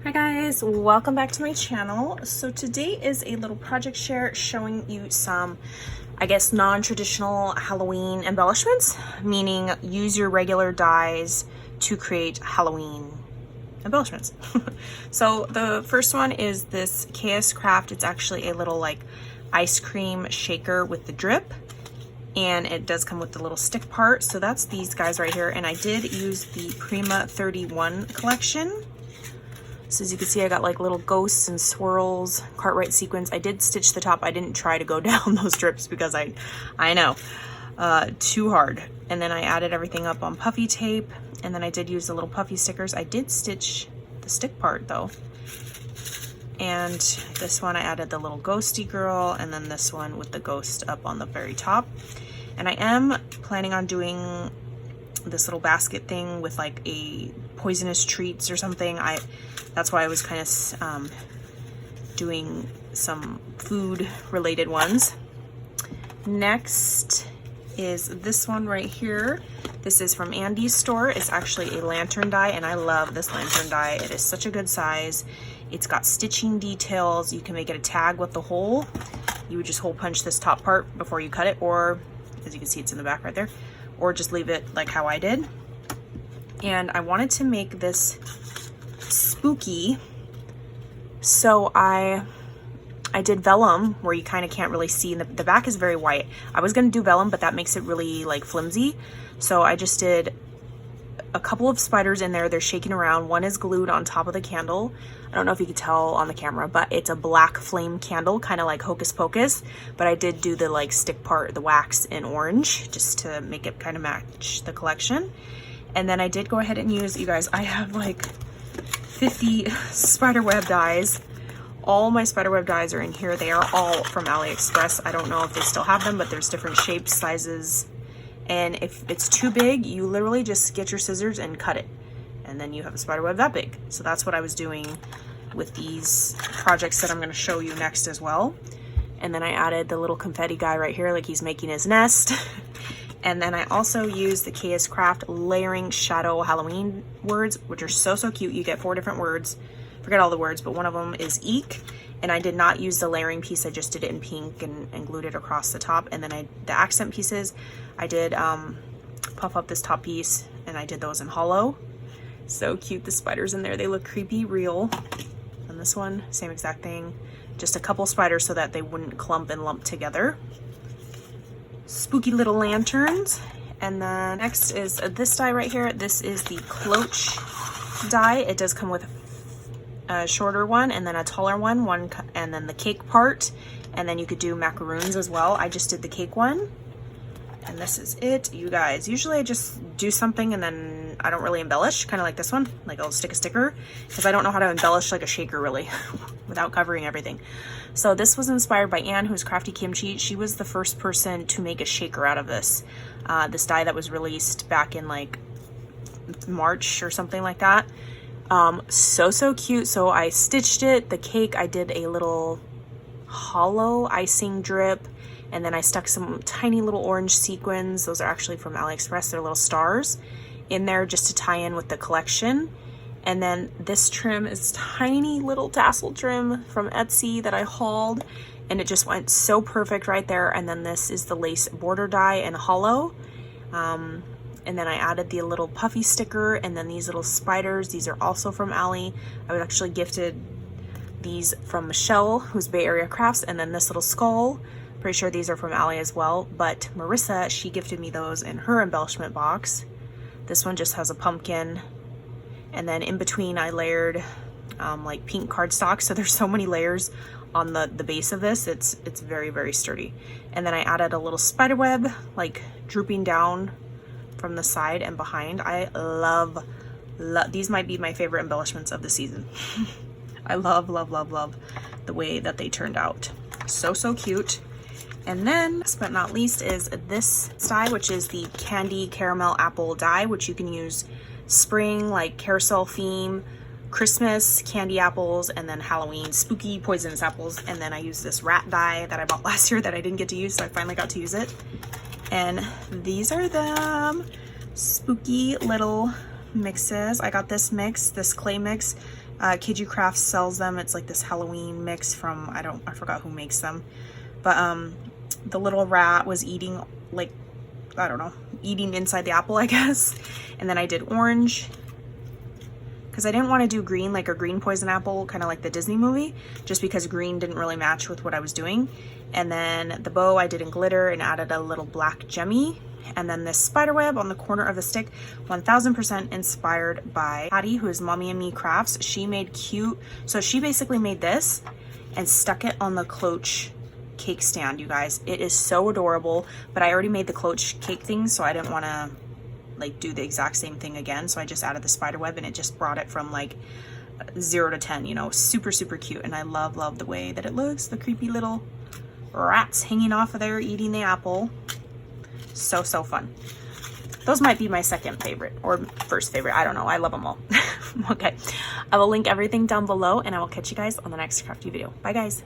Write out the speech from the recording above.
Hi guys, welcome back to my channel. So today is a little project share showing you some, I guess, non-traditional Halloween embellishments, meaning use your regular dies to create Halloween embellishments. So the first one is this KS Craft. It's actually a little like ice cream shaker with the drip, and it does come with the little stick part. So that's these guys right here, and I did use the Prima 31 collection. So as you can see, I got like little ghosts and swirls, Cartwright sequins. I did stitch the top. I didn't try to go down those drips because I know, too hard. And then I added everything up on puffy tape, and then I did use the little puffy stickers. I did stitch the stick part though. And this one I added the little ghosty girl, and then this one with the ghost up on the very top. And I am planning on doing this little basket thing with like a poisonous treats or something. That's why I was kind of doing some food related ones. Next is this one right here. This is from Andy's store. It's actually a lantern die, and I love this lantern die. It is such a good size. It's got stitching details. You can make it a tag with the hole. You would just hole punch this top part before you cut it, or as you can see, it's in the back right there, or just leave it like how I did. And I wanted to make this spooky, so I did vellum where you kind of can't really see, and the back is very white. I was gonna do vellum, but that makes it really like flimsy, so I just did a couple of spiders in there. They're shaking around. One is glued on top of the candle. I don't know if you could tell on the camera, but it's a black flame candle, kind of like Hocus Pocus, but I did do the like stick part, the wax in orange, just to make it kind of match the collection. And then I did go ahead and use, you guys, I have like 50 spiderweb dies. All my spiderweb dies are in here. They are all from AliExpress. I don't know if they still have them, but there's different shapes, sizes. And if it's too big, you literally just get your scissors and cut it. And then you have a spiderweb that big. So that's what I was doing with these projects that I'm gonna show you next as well. And then I added the little confetti guy right here, like he's making his nest. And then I also used the KS Craft layering shadow Halloween words, which are so cute. You get 4 different words. Forget all the words, but one of them is eek. And I did not use the layering piece. I just did it in pink and glued it across the top. And then the accent pieces, I did puff up this top piece, and I did those in hollow. So cute, the spiders in there. They look creepy real. And this one, same exact thing. Just a couple spiders so that they wouldn't clump and lump together. Spooky little lanterns. And then next is this die right here. This is the cloche die. It does come with a shorter one and then a taller one, and then the cake part, and then you could do macaroons as well. I just did the cake one, and this is it, you guys. Usually I just do something and then I don't really embellish, kind of like this one. Like I'll stick a sticker because I don't know how to embellish like a shaker really without covering everything. So this was inspired by Anne, who's Crafty Kimchi. She was the first person to make a shaker out of this. This die that was released back in like March or something like that. So cute. So I stitched it. The cake, I did a little hollow icing drip, and then I stuck some tiny little orange sequins. Those are actually from AliExpress. They're little stars in there just to tie in with the collection. And then this trim is tiny little tassel trim from Etsy that I hauled, and it just went so perfect right there. And then this is the lace border die and hollow. And then I added the little puffy sticker, and then these little spiders. These are also from Ali. I was actually gifted these from Michelle, who's Bay Area Crafts, and then this little skull. Pretty sure these are from Ali as well, but Marissa, she gifted me those in her embellishment box. This one just has a pumpkin, and then in between I layered like pink cardstock, so there's so many layers on the base of this. It's very sturdy. And then I added a little spider web like drooping down from the side and behind. I love these. Might be my favorite embellishments of the season. I love the way that they turned out. So cute. And then last but not least is this die, which is the candy caramel apple die, which you can use spring, like carousel theme, Christmas candy apples, and then Halloween spooky poisonous apples. And then I used this rat die that I bought last year that I didn't get to use, so I finally got to use it. And these are them. Spooky little mixes. I got this mix, this clay mix KG Crafts sells them. It's like this Halloween mix from, I forgot who makes them. But the little rat was eating, like, I don't know, eating inside the apple, I guess. And then I did orange, because I didn't want to do green, like a green poison apple, kind of like the Disney movie, just because green didn't really match with what I was doing. And then the bow I did in glitter and added a little black gemmy. And then this spider web on the corner of the stick, 1000% inspired by Patty, who is Mommy and Me Crafts. She made cute, so she basically made this and stuck it on the cloche cake stand, you guys. It is so adorable, but I already made the cloche cake thing, so I didn't want to like do the exact same thing again. So I just added the spider web, and it just brought it from like 0 to 10, you know, super, super cute. And I love the way that it looks, the creepy little rats hanging off of there eating the apple. So fun. Those might be my second favorite or first favorite. I don't know. I love them all. Okay. I will link everything down below, and I will catch you guys on the next crafty video. Bye, guys.